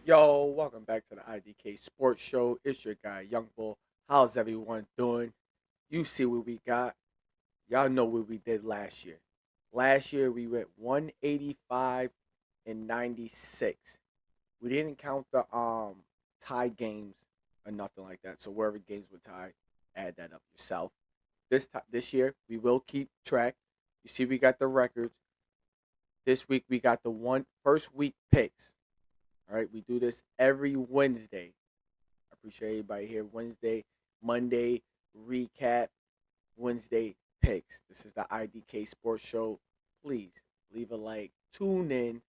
Yo, welcome back to the IDK Sports Show. It's your guy, Young Bull. How's everyone doing? You see what we got. Y'all know what we did last year. Last year we went 185 and 96. We didn't count the tie games or nothing like that. So wherever games were tied, add that up yourself. This year we will keep track. You see we got the records. This week we got the first week picks. All right, we do this every Wednesday. I appreciate everybody here. Wednesday, Monday, recap, Wednesday, picks. This is the IDK Sports Show. Please leave a like, tune in.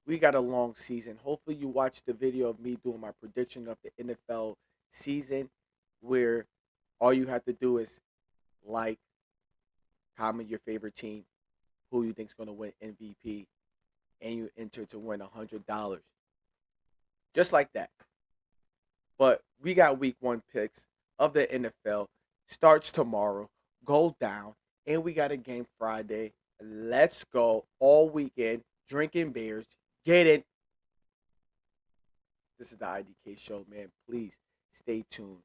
We got a long season. Hopefully, you watched the video of me doing my prediction of the NFL season, where all you have to do is like, comment your favorite team, who you think is going to win MVP, and you enter to win $100. Just like that. But we got week one picks of the NFL. Starts tomorrow. Goes down. And we got a game Friday. Let's go all weekend. Drinking beers. Get it. This is the IDK show, man. Please stay tuned.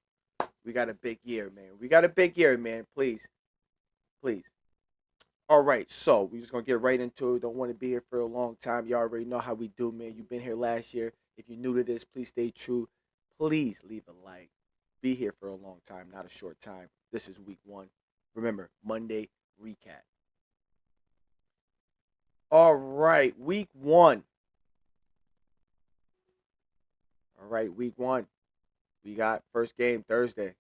We got a big year, man. We got a big year, man. Please. Please. All right, so we're just gonna get right into it. Don't want to be here for a long time. You already know how we do, man. You've been here last year. If you're new to this, please stay true. Please leave a like. Be here for a long time, not a short time. This is week one. Remember, Monday recap. All right, week one. All right, week one. We got first game Thursday.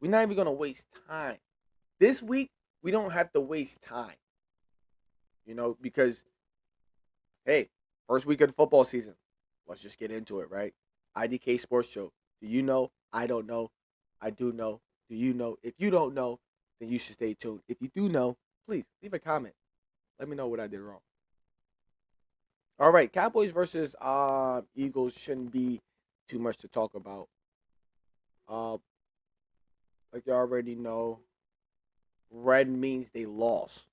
We're not even gonna waste time. This week, we don't have to waste time. Because hey, first week of the football season. Let's just get into it, right? IDK Sports Show. Do you know? I don't know. I do know. Do you know? If you don't know, then you should stay tuned. If you do know, please leave a comment. Let me know what I did wrong. All right, Cowboys versus Eagles shouldn't be too much to talk about. Uh, like you already know, red means they lost.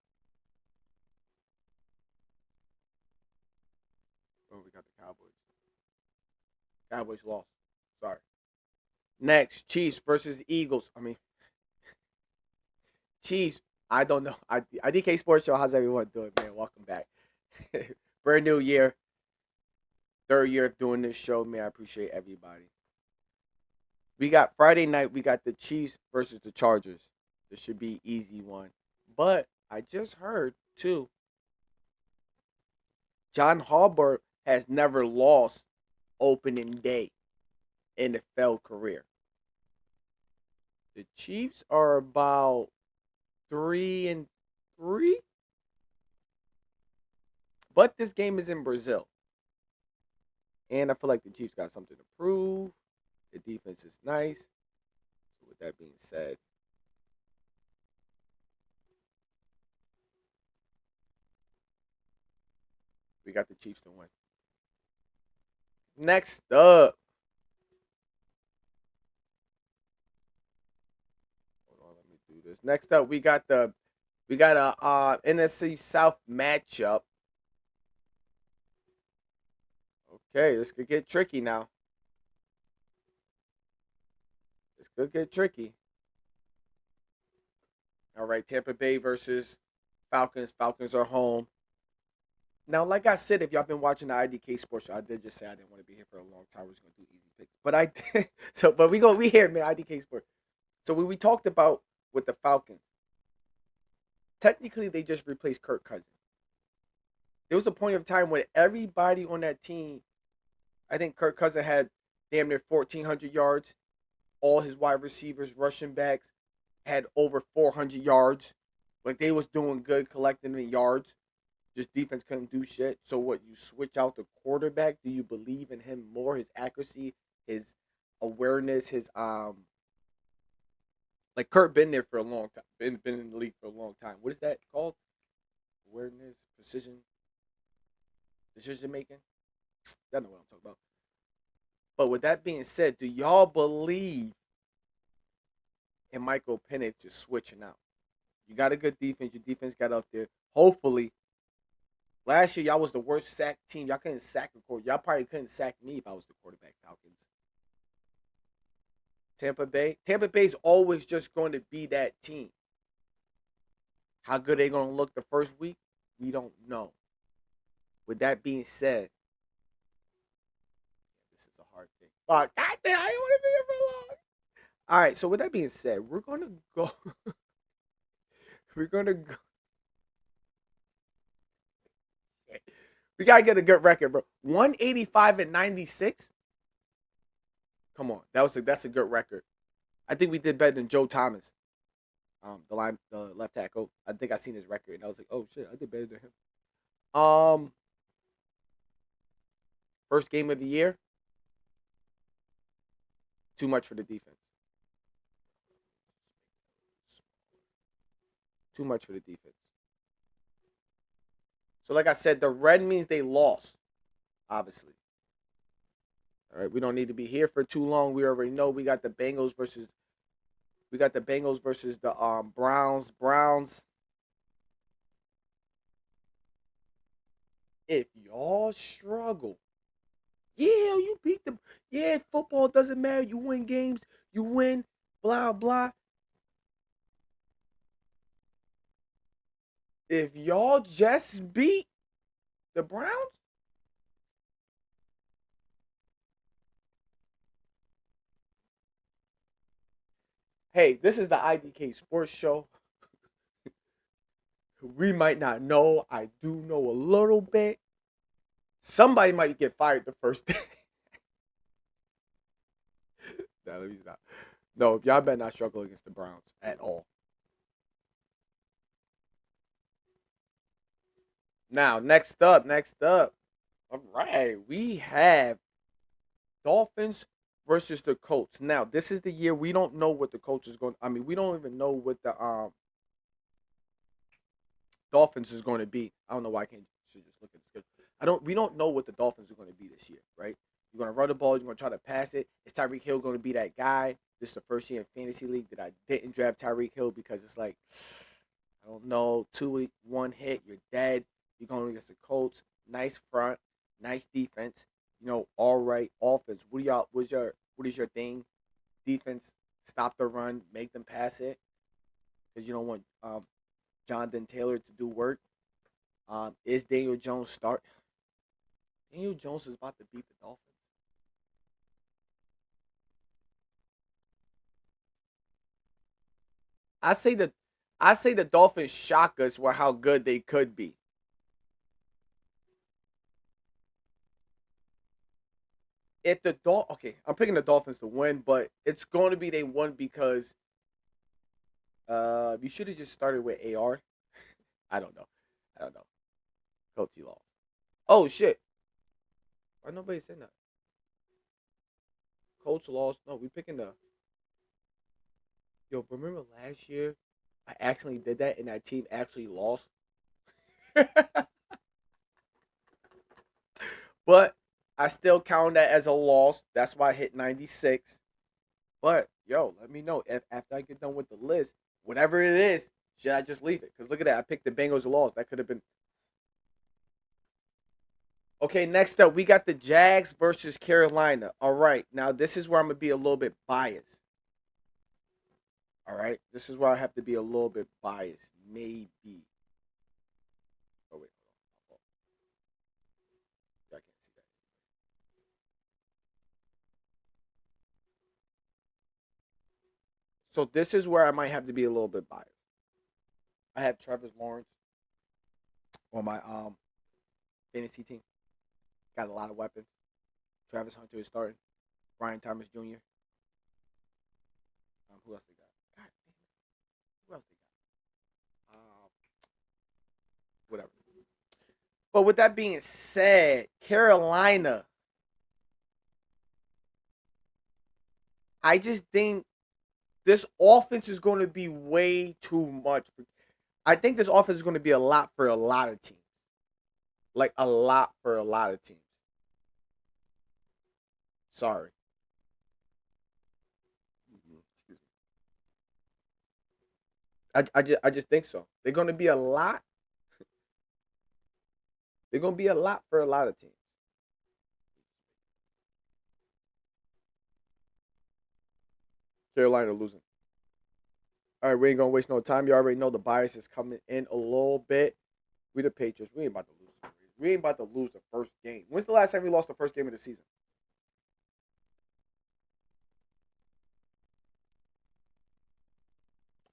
Oh, we got the Cowboys. Cowboys lost. Sorry. Next, Chiefs versus Eagles. Chiefs. I don't know. IDK Sports Show. How's everyone doing, man? Welcome back. Brand new year. Third year of doing this show, man. I appreciate everybody. We got Friday night. We got the Chiefs versus the Chargers. This should be easy one. But I just heard too. John Harbaugh has never lost opening day NFL career. The Chiefs are about 3-3, but this game is in Brazil, and I feel like the Chiefs got something to prove. The defense is nice. So with that being said, we got the Chiefs to win. Next up, hold on, let me do this. Next up, we got a NFC South matchup. Okay, this could get tricky now. This could get tricky. All right, Tampa Bay versus Falcons. Falcons are home. Now, like I said, if y'all been watching the IDK Sports Show, I did just say I didn't want to be here for a long time. We're just gonna do easy picks, but I did. But we here, man. IDK Sports. So we talked about with the Falcons, technically they just replaced Kirk Cousins. There was a point of time when everybody on that team, I think Kirk Cousins had damn near 1,400 yards. All his wide receivers, rushing backs, had over 400 yards. Like they was doing good collecting the yards. Just defense couldn't do shit. So what? You switch out the quarterback? Do you believe in him more? His accuracy, his awareness, his like Kurt been there for a long time. Been in the league for a long time. What is that called? Awareness, precision, decision making. Y'all know what I'm talking about. But with that being said, do y'all believe in Michael Penix just switching out? You got a good defense. Your defense got up there. Hopefully, Last year, y'all was the worst sack team. Y'all couldn't sack the quarter. Y'all probably couldn't sack me if I was the quarterback. Falcons. Tampa Bay. Tampa Bay's always just going to be that team. How good they going to look the first week, we don't know. With that being said, this is a hard thing. Oh, God damn, I don't want to be here for long. All right, so with that being said, we're going to go. we're going to go. We got to get a good record, bro. 185-96. Come on. That's a good record. I think we did better than Joe Thomas. The left tackle. I think I seen his record and I was like, oh shit, I did better than him. First game of the year. Too much for the defense. Too much for the defense. So like I said, the red means they lost, obviously. All right, we don't need to be here for too long. We already know we got the Bengals versus the Browns. Browns. If y'all struggle, yeah, you beat them. Yeah, football doesn't matter. You win games, you win, blah blah. If y'all just beat the Browns, hey, this is the IDK Sports Show. We might not know. I do know a little bit. Somebody might get fired the first day. Nah, let me stop. No, y'all better not struggle against the Browns at all. Now, next up. All right, we have Dolphins versus the Colts. Now, this is the year we don't know what the Colts is going. I mean, we don't even know what the Dolphins is going to be. I don't know why I can't should just look at the schedule. I don't. We don't know what the Dolphins are going to be this year, right? You're going to run the ball. You're going to try to pass it. Is Tyreek Hill going to be that guy? This is the first year in fantasy league that I didn't draft Tyreek Hill because it's like I don't know. 2 week, one hit, you're dead. You're going against the Colts. Nice front, nice defense. All right offense. What do y'all? What is your thing? Defense, stop the run, make them pass it because you don't want Jonathan Taylor to do work. Is Daniel Jones start? Daniel Jones is about to beat the Dolphins. I say the I say the Dolphins shock us with how good they could be. If okay, I'm picking the Dolphins to win, but it's going to be they won because you should have just started with AR. I don't know. I don't know. Coach, you lost. Oh shit! Why nobody saying that? Coach lost. No, we picking the. Yo, remember last year? I accidentally did that, and that team actually lost. But I still count that as a loss. That's why I hit 96. But yo, let me know if after I get done with the list, whatever it is, should I just leave it? Because look at that, I picked the Bengals loss. That could have been okay. Next up, we got the Jags versus Carolina. All right, now this is where I'm gonna be a little bit biased. All right, this is where I have to be a little bit biased, maybe. Oh wait, hold on. I can't see that. So this is where I might have to be a little bit biased. I have Travis Lawrence on my fantasy team. Got a lot of weapons. Travis Hunter is starting. Brian Thomas Jr. Who else they got? God damn it. Who else they got? Whatever. But with that being said, Carolina, I just think this offense is going to be way too much. I think this offense is going to be a lot for a lot of teams. Like a lot for a lot of teams. Sorry. Excuse me. I just think so. They're going to be a lot. They're gonna be a lot for a lot of teams. Carolina losing. All right, we ain't gonna waste no time. You already know the bias is coming in a little bit. We the Patriots. We ain't about to lose. We ain't about to lose the first game. When's the last time we lost the first game of the season?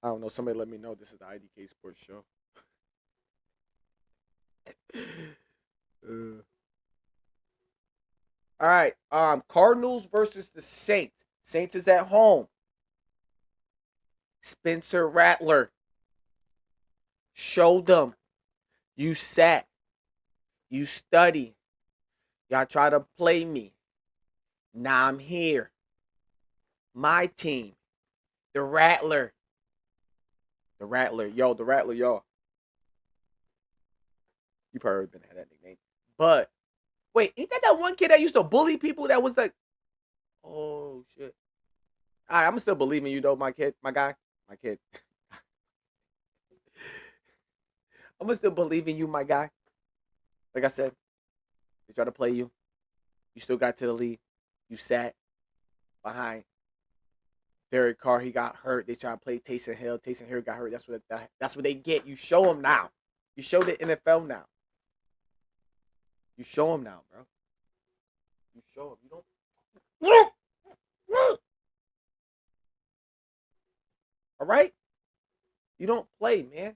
I don't know. Somebody let me know. This is the IDK Sports Show. All right. Cardinals versus the Saints. Saints is at home. Spencer Rattler. Show them. You sat. You study. Y'all try to play me. Now I'm here. My team. The Rattler. The Rattler. Yo, the Rattler, y'all. You probably been had that nickname. But wait, ain't that one kid that used to bully people that was like, oh shit. All right, I'm still believing you though, my kid, my guy, my kid. I'm gonna still believe in you, my guy. Like I said, they try to play you. You still got to the lead. You sat behind Derek Carr. He got hurt. They try to play Taysom Hill. Taysom Hill got hurt. That's what they get. You show them now. You show the NFL now. You show them now, bro. You show them. You don't. All right? You don't play, man.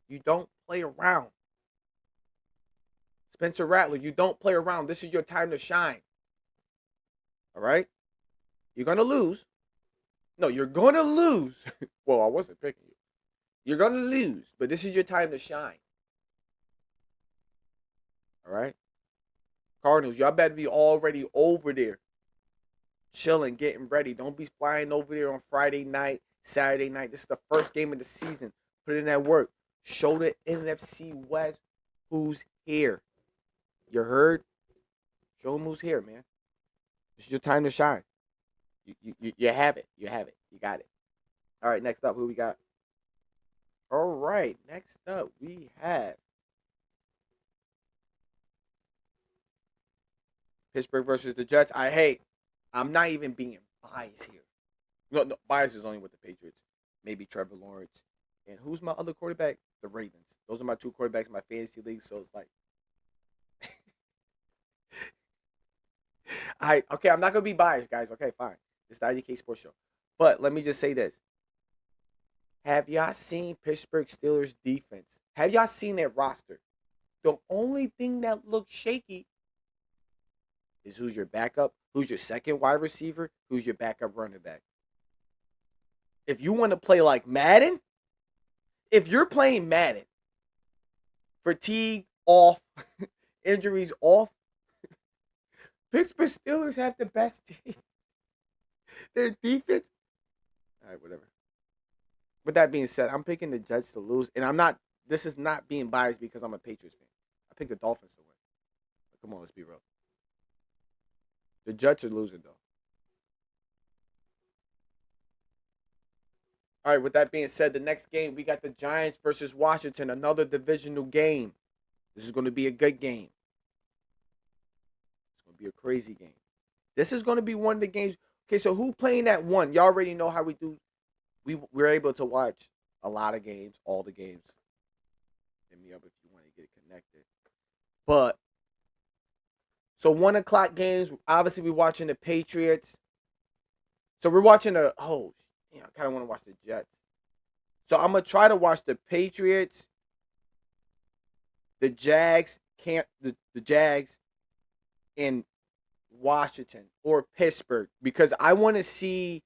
You don't play around. Spencer Rattler, you don't play around. This is your time to shine. All right? You're going to lose. No, you're going to lose. Well, I wasn't picking you. You're going to lose, but this is your time to shine. All right? Cardinals, y'all better be already over there. Chilling, getting ready. Don't be flying over there on Friday night, Saturday night. This is the first game of the season. Put in that work. Show the NFC West who's here. You heard? Show them who's here, man. This is your time to shine. You have it. You have it. You got it. All right, next up, who we got? All right, next up, we have Pittsburgh versus the Jets. I'm not even being biased here. No, bias is only with the Patriots. Maybe Trevor Lawrence. And who's my other quarterback? The Ravens. Those are my two quarterbacks in my fantasy league. So it's like, I'm not gonna be biased, guys. Okay, fine. It's the IDK Sports Show. But let me just say this: have y'all seen Pittsburgh Steelers defense? Have y'all seen their roster? The only thing that looks shaky is who's your backup, who's your second wide receiver, who's your backup running back. If you want to play like Madden, if you're playing Madden, fatigue off, injuries off, Pittsburgh Steelers have the best team. Their defense. All right, whatever. With that being said, I'm picking the Jets to lose, and I'm not. This is not being biased because I'm a Patriots fan. I picked the Dolphins to win. But come on, let's be real. The Jets are losing though. All right. With that being said, the next game we got the Giants versus Washington, another divisional game. This is going to be a good game. It's going to be a crazy game. This is going to be one of the games. Okay, so who playing that one? Y'all already know how we do. We're able to watch a lot of games, all the games. Hit me up if you want to get connected. But so 1:00 games. Obviously, we're watching the Patriots. So we're watching I kind of want to watch the Jets. So I'm gonna try to watch the Patriots, the Jags, the Jags, in Washington or Pittsburgh because I want to see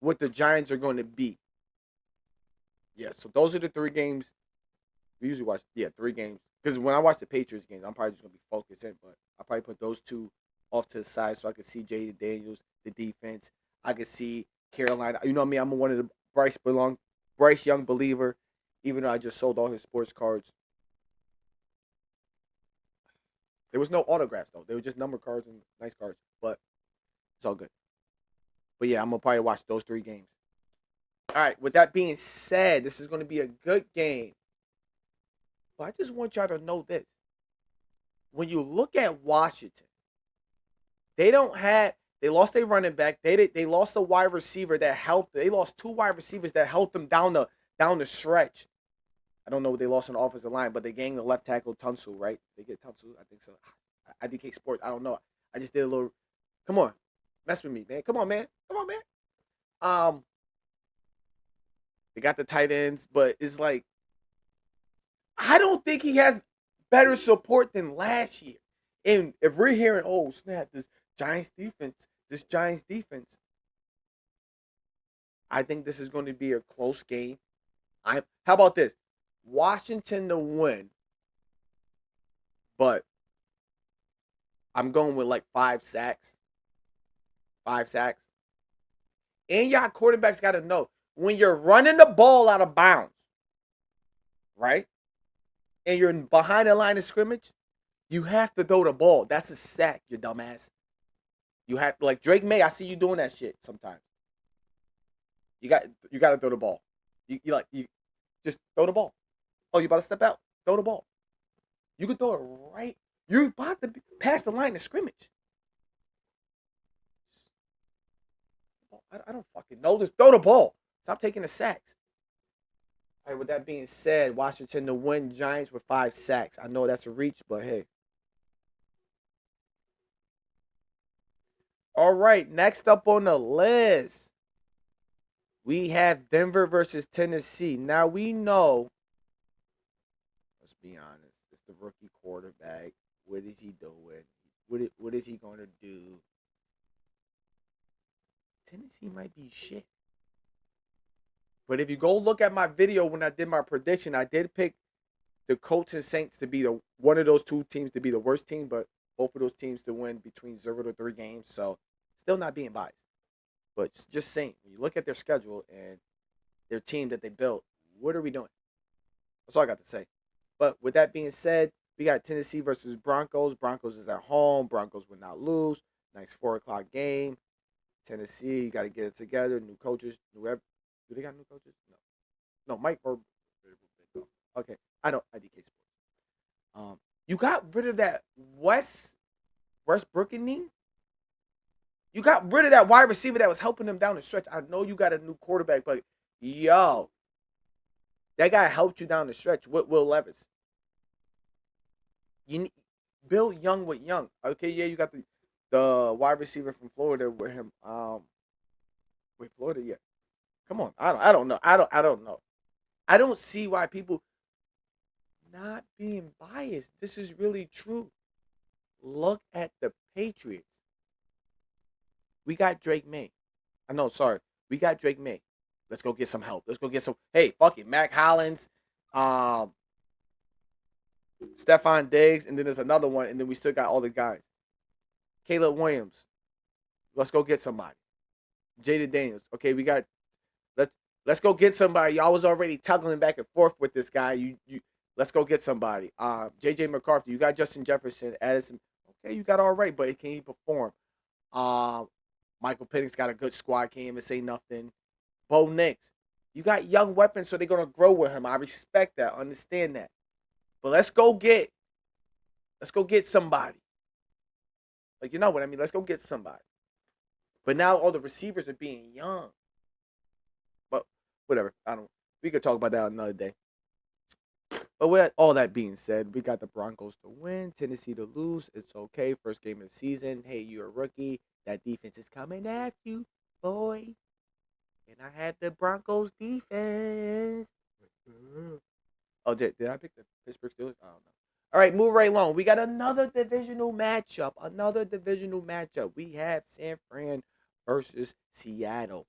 what the Giants are going to be. Yeah, so those are the three games. We usually watch, 3 games. Because when I watch the Patriots games, I'm probably just going to be focused in, but I'll probably put those two off to the side so I can see Jaden Daniels, the defense. I can see Carolina. You know what I mean? I'm one of the Bryce Young believer, even though I just sold all his sports cards. There was no autographs, though. They were just number cards and nice cards, but it's all good. But yeah, I'm going to probably watch those 3 games. All right, with that being said, this is going to be a good game. But I just want y'all to know this. When you look at Washington, they don't have they lost their running back. They lost a wide receiver that helped. They lost two wide receivers that helped them down the stretch. I don't know what they lost on the offensive line, but they gained the left tackle Tunsil, right? They get Tunsil, I think so. IDK Sports, I don't know. I just did a little. Come on, mess with me, man. Come on, man. Come on, man. Um, they got the tight ends, but it's like I don't think he has better support than last year. And if we're hearing, oh snap, this Giants defense, I think this is going to be a close game. How about this? Washington to win, but I'm going with like 5 sacks. 5 sacks. And y'all quarterbacks got to know when you're running the ball out of bounds, right? And you're behind the line of scrimmage, you have to throw the ball. That's a sack, you dumbass. You have like Drake May. I see you doing that shit sometimes. You got to throw the ball. You just throw the ball. Oh, you about to step out? Throw the ball. You can throw it right. You're about to pass the line of scrimmage. I don't fucking know. Just throw the ball. Stop taking the sacks. All right, with that being said, Washington to win, Giants with 5 sacks. I know that's a reach, but hey. All right, next up on the list, we have Denver versus Tennessee. Now we know, let's be honest, it's the rookie quarterback. What is he doing? What is he going to do? Tennessee might be shit. But if you go look at my video when I did my prediction, I did pick the Colts and Saints to be one of those two teams to be the worst team, but both of those teams to win between 0 to 3 games. So still not being biased. But just saying, when you look at their schedule and their team that they built, what are we doing? That's all I got to say. But with that being said, we got Tennessee versus Broncos. Broncos is at home. Broncos would not lose. Nice 4 o'clock game. Tennessee, you got to get it together. New coaches, do they got new coaches? No, Mike or okay. I know IDK Sports. You got rid of that Westbrook. You got rid of that wide receiver that was helping them down the stretch. I know you got a new quarterback, but yo, that guy helped you down the stretch with Will Levis. You Bill Young with Young. Okay, yeah, you got the wide receiver from Florida with him. With Florida, yeah. Come on, I don't know. I don't know. I don't see why people not being biased. This is really true. Look at the Patriots. We got Drake May. I know, sorry. We got Drake May. Let's go get some help. Let's go get some. Hey, fuck it. Mac Hollins, Stephon Diggs, and then there's another one, and then we still got all the guys. Caleb Williams. Let's go get somebody. Jaden Daniels. Okay, we got. Let's go get somebody. Y'all was already tugging back and forth with this guy. You let's go get somebody. JJ McCarthy. You got Justin Jefferson, Addison. Okay, you got all right, but can he perform? Michael Penix got a good squad. Can't even say nothing. Bo Nix. You got young weapons, so they're gonna grow with him. I respect that. Understand that. But let's go get somebody. Like, you know what I mean? Let's go get somebody. But now all the receivers are being young. But whatever. We could talk about that another day. But with all that being said, we got the Broncos to win, Tennessee to lose. It's okay. First game of the season. Hey, you're a rookie. That defense is coming after you, boy. And I had the Broncos defense. Oh, did I pick the Pittsburgh Steelers? I don't know. All right, move right along. We got another divisional matchup. We have San Fran versus Seattle.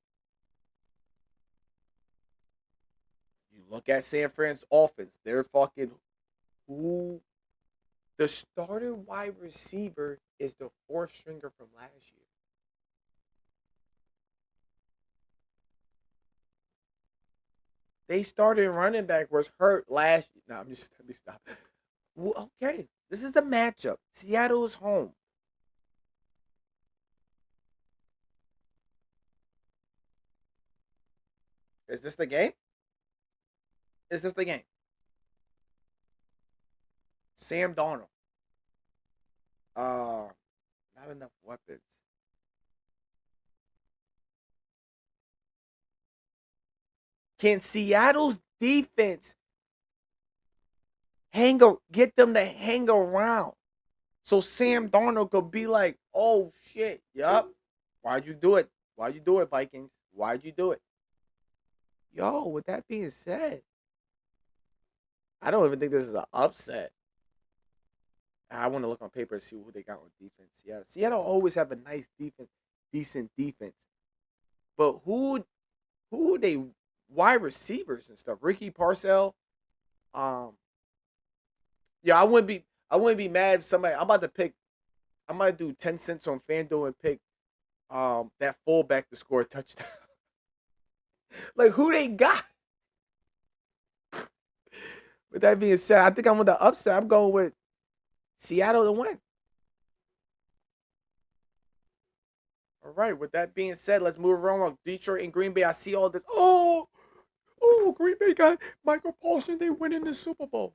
You look at San Fran's offense. They're fucking who? The starter wide receiver is the fourth stringer from last year. They started running back was hurt last year. No, let me stop. Well, okay, this is the matchup. Seattle is home. Is this the game? Is this the game? Sam Darnold. Uh, Not enough weapons. Can Seattle's defense get them to hang around so Sam Darnold could be like, "Oh shit, yup, why'd you do it? Why'd you do it, Vikings? Why'd you do it?" Yo, with that being said, I don't even think this is an upset. I want to look on paper and see who they got on defense. Yeah, Seattle always have a nice defense, decent defense. But who they wide receivers and stuff? Ricky Parcell. Um, yeah, I wouldn't be mad if somebody. I'm about to pick. I might do 10 cents on FanDuel and pick that fullback to score a touchdown. Like who they got? With that being said, I think I'm with the upset. I'm going with Seattle to win. All right. With that being said, let's move around. Detroit and Green Bay. I see all this. Oh, Green Bay got Michael Paulson. They win in the Super Bowl.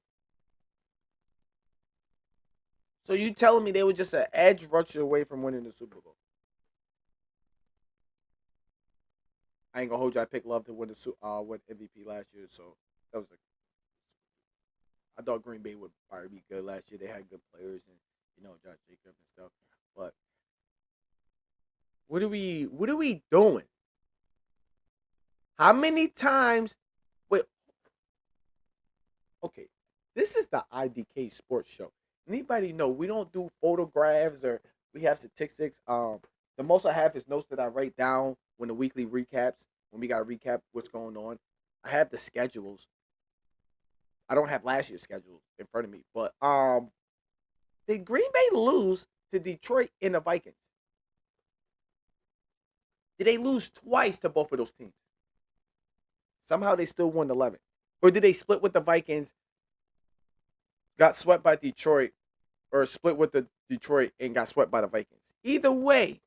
So you telling me they were just an edge rusher away from winning the Super Bowl? I ain't gonna hold you. I picked Love to win MVP last year, so that was like I thought Green Bay would probably be good last year. They had good players and Josh Jacobs and stuff. But what are we doing? How many times? Wait, okay. This is the IDK Sports Show. Anybody know we don't do photographs or we have statistics. The most I have is notes that I write down when the weekly recaps. When we got to recap what's going on, I have the schedules. I don't have last year's schedule in front of me, but did Green Bay lose to Detroit and the Vikings? Did they lose twice to both of those teams? Somehow they still won 11. Or did they split with the Vikings, got swept by Detroit, or split with the Detroit and got swept by the Vikings? Either way,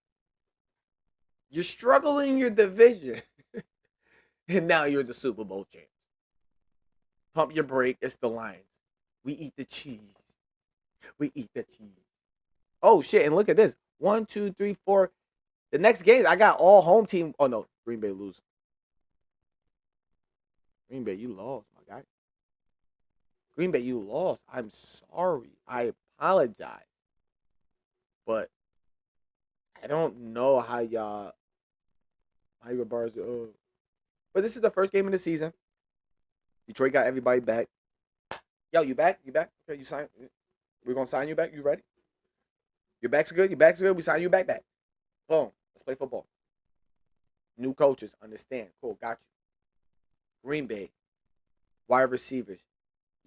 you're struggling in your division, and now you're the Super Bowl champ. Pump your brake. It's the Lions. We eat the cheese. We eat the cheese. Oh shit! And look at this. 1, 2, 3, 4. The next game, I got all home team. Oh no, Green Bay lose. Green Bay, you lost, my guy. Green Bay, you lost. I'm sorry. I apologize, but I don't know how your bars. But this is the first game of the season. Detroit got everybody back. Yo, you back? You back? Okay, you sign. We're gonna sign you back. You ready? Your back's good. Your back's good. We sign you back. Boom. Let's play football. New coaches understand. Cool. Got you. Green Bay wide receivers,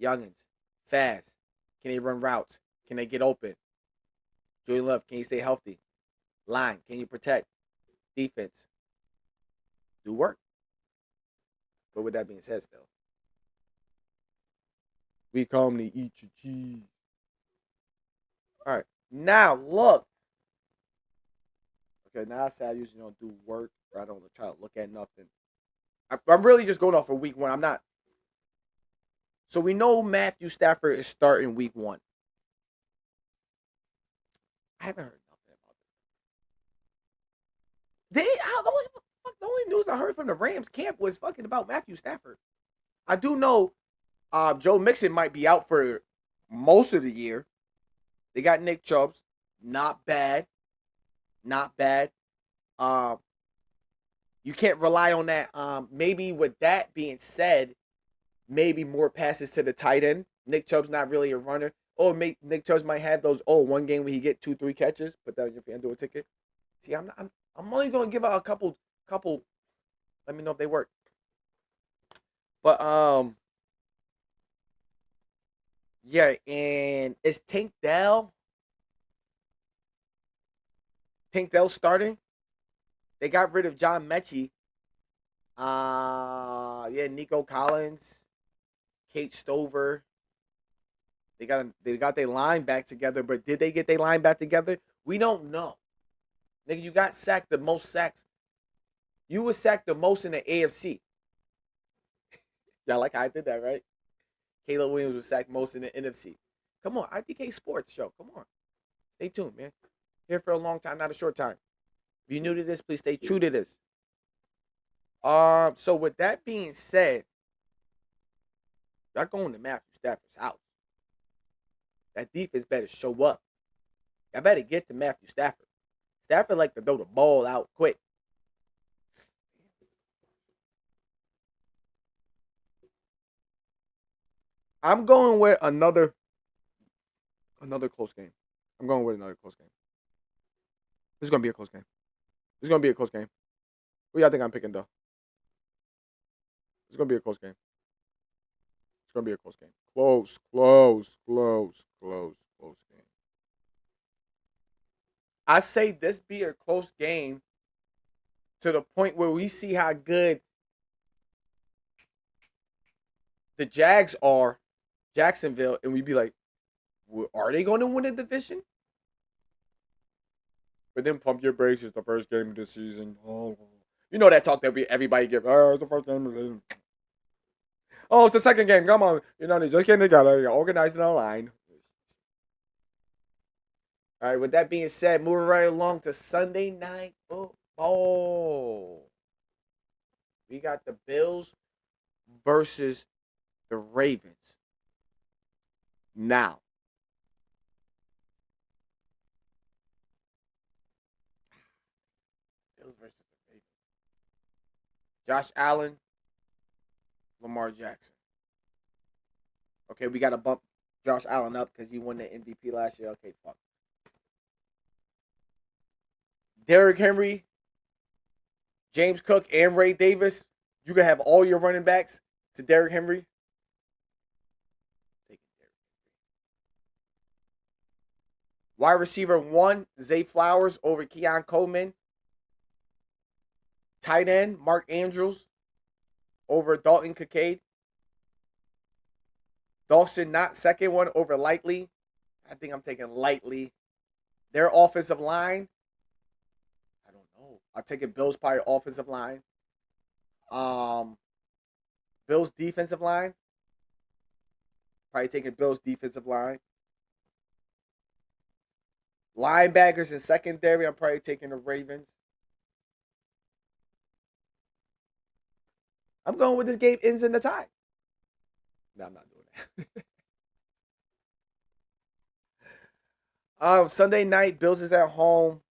youngins, fast. Can they run routes? Can they get open? Julian Love, can you stay healthy? Line, can you protect? Defense, do work. But with that being said, still, we calmly eat your cheese. All right, now look. Okay, now I say I usually don't do work, or I don't try to look at nothing. I'm really just going off of week one. I'm not. So we know Matthew Stafford is starting week one. I haven't heard nothing about this. The only news I heard from the Rams camp was fucking about Matthew Stafford. I do know Joe Mixon might be out for most of the year. They got Nick Chubbs. Not bad. Not bad. Um, you can't rely on that. Maybe with that being said, maybe more passes to the tight end. Nick Chubb's not really a runner. Or Nick Chubbs might have those. Oh, one game where he get 2, 3 catches. Put that on your FanDuel ticket. See, I'm only gonna give out a couple. Let me know if they work. But yeah, and is Tank Dell starting? They got rid of John Mechie. Yeah, Nico Collins, Kate Stover. They got their line back together, but did they get their line back together? We don't know. Nigga, you got sacked the most sacks. You was sacked the most in the AFC. Y'all like how I did that, right? Caleb Williams was sacked most in the NFC. Come on, IDK Sports Show. Come on. Stay tuned, man. Here for a long time, not a short time. If you're new to this, please stay true to this. So with that being said, y'all going to Matthew Stafford's house. That defense better show up. Y'all better get to Matthew Stafford. Stafford like to throw the ball out quick. I'm going with another close game. I'm going with another close game. This is gonna be a close game. This is gonna be a close game. Who y'all think I'm picking though? It's gonna be a close game. It's gonna be a close game. Close game. I say this be a close game to the point where we see how good the Jags are, Jacksonville, and we be like, are they going to win the division? But then pump your brakes. It's the first game of the season. Oh, you know that talk that everybody give. Oh, it's the first game of the season. Oh, it's the second game. Come on. You know, they just came together. You're organized in a line. All right, with that being said, moving right along to Sunday Night Football. We got the Bills versus the Ravens. Now, Bills versus the Ravens. Josh Allen, Lamar Jackson. Okay, we got to bump Josh Allen up because he won the MVP last year. Okay, fuck. Derrick Henry, James Cook, and Ray Davis. You can have all your running backs to Derrick Henry. Wide receiver 1, Zay Flowers over Keon Coleman. Tight end, Mark Andrews over Dalton Kincaid. Dawson Knott, second one over Likely. I think I'm taking Likely. Their offensive line, I don't know. I'm taking Bills probably offensive line. Bills defensive line. Probably taking Bills defensive line. Linebackers and secondary, I'm probably taking the Ravens. I'm going with this game ends in the tie. No, I'm not doing that. Sunday night, Bills is at home.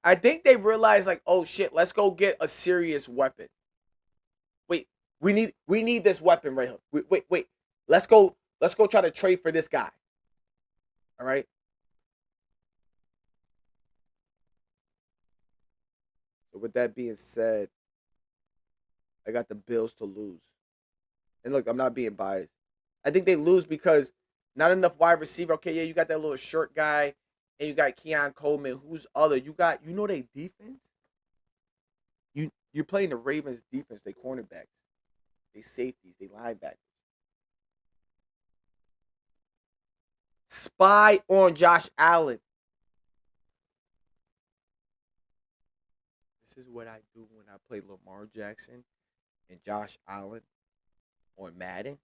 I think they realized like, oh shit, let's go get a serious weapon. Wait, we need this weapon right here. Wait. Let's go try to trade for this guy. All right. So with that being said, I got the Bills to lose. And look, I'm not being biased. I think they lose because not enough wide receiver. Okay, yeah, you got that little short guy, and you got Keon Coleman. Who's other? You know they defense. You're playing the Ravens defense. They cornerbacks, they safeties, they linebackers. Spy on Josh Allen. This is what I do when I play Lamar Jackson and Josh Allen on Madden.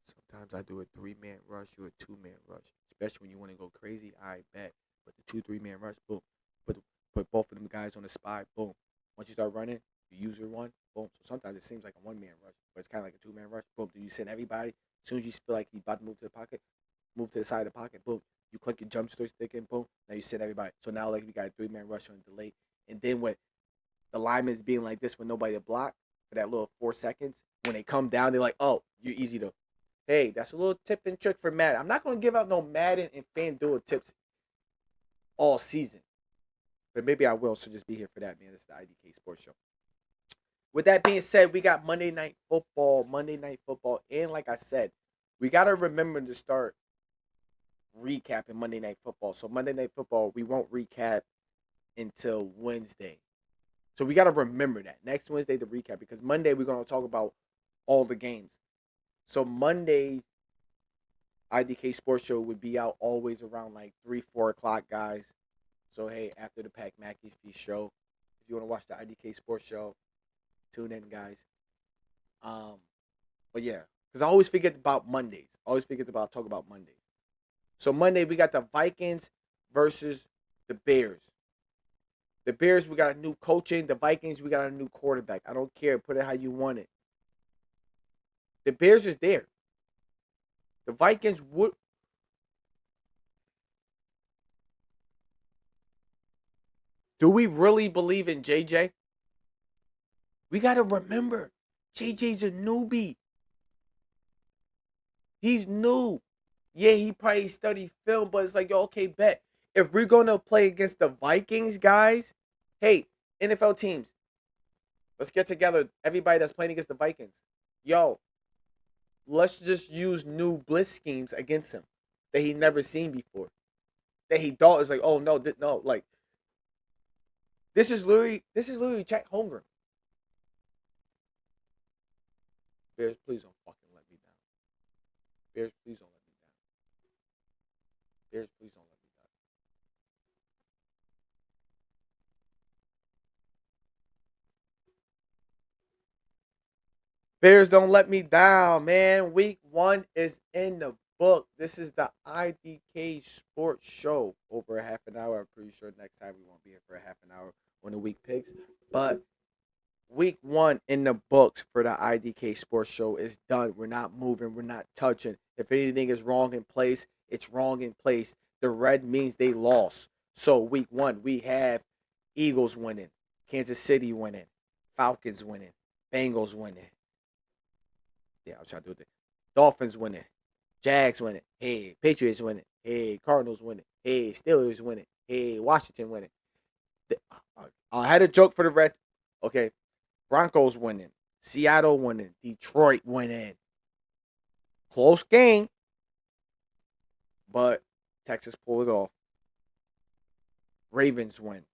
Sometimes I do a 3-man rush or a 2-man rush, especially when you want to go crazy. I bet, but the 2-3-man rush, boom, put both of them guys on the spot, boom. Once you start running, you use your one, boom. So sometimes it seems like a 1-man rush, but it's kind of like a 2-man rush, boom. Do you send everybody? As soon as you feel like he's about to move to the pocket, move to the side of the pocket, boom. You click your jump stick in, boom. Now you send everybody. So now like we got a 3-man rush on delay, and then with the linemen's being like this with nobody to block for that little 4 seconds, when they come down, they're like, oh, you're easy to. Hey, that's a little tip and trick for Madden. I'm not going to give out no Madden and FanDuel tips all season. But maybe I will, so just be here for that, man. It's the IDK Sports Show. With that being said, we got Monday Night Football. And like I said, we got to remember to start recapping Monday Night Football. So Monday Night Football, we won't recap until Wednesday. So we got to remember that. Next Wednesday, the recap. Because Monday, we're going to talk about all the games. So Monday, IDK Sports Show would be out always around like 3, 4 o'clock, guys. So hey, after the Pac McAfee show, if you want to watch the IDK Sports Show, tune in, guys. Um, but yeah, because I always forget about Mondays. I always forget about talk about Mondays. So Monday we got the Vikings versus the Bears. The Bears, we got a new coaching. The Vikings, we got a new quarterback. I don't care. Put it how you want it. The Bears is there. The Vikings would. Do we really believe in JJ? We got to remember, JJ's a newbie. He's new. Yeah, he probably studied film, but it's like, yo, okay, bet. If we're going to play against the Vikings, guys, hey, NFL teams, let's get together. Everybody that's playing against the Vikings. Yo, let's just use new blitz schemes against him that he never seen before. That he thought is like, oh no, no, like this is literally Jack Holmgren. Bears, please don't fucking let me down. Bears, please don't let me down. Bears, please don't let me down. Bears, don't let me down, man. Week 1 is in the book. This is the IDK Sports Show. Over a half an hour. I'm pretty sure next time we won't be here for a half an hour on the week picks. But week 1 in the books for the IDK Sports Show is done. We're not moving. We're not touching. If anything is wrong in place, it's wrong in place. The red means they lost. So week 1, we have Eagles winning, Kansas City winning, Falcons winning, Bengals winning. Yeah, I was trying to do it. Dolphins winning, Jags winning. Hey, Patriots winning. Hey, Cardinals winning. Hey, Steelers winning. Hey, Washington winning. I had a joke for the red. Okay, Broncos winning, Seattle winning, Detroit winning. Close game, but Texas pulled it off. Ravens win.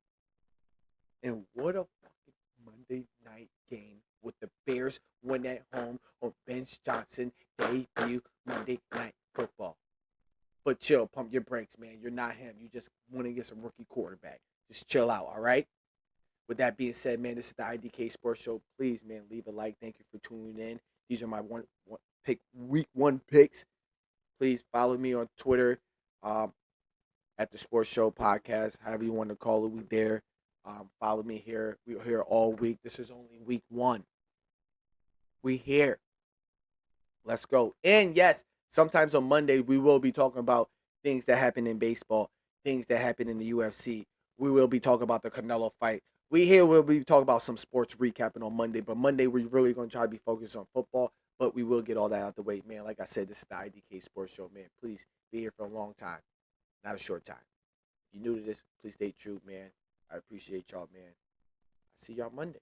And what a fucking Monday night game with the Bears win at home on Ben Johnson debut Monday night football. But chill, pump your brakes, man. You're not him. You just want to get some rookie quarterback. Just chill out, all right? With that being said, man, this is the IDK Sports Show. Please, man, leave a like. Thank you for tuning in. These are my one pick week 1 picks. Please follow me on Twitter at the Sports Show Podcast, however you want to call it. We there. Follow me here. We're here all week. This is only week 1. We here. Let's go. And yes, sometimes on Monday we will be talking about things that happen in baseball, things that happen in the UFC. We will be talking about the Canelo fight. We here will be talking about some sports recapping on Monday, but Monday we're really gonna try to be focused on football. But we will get all that out the way, man. Like I said, this is the IDK Sports Show, man. Please be here for a long time, not a short time. If you're new to this, please stay true, man. I appreciate y'all, man. I see y'all Monday.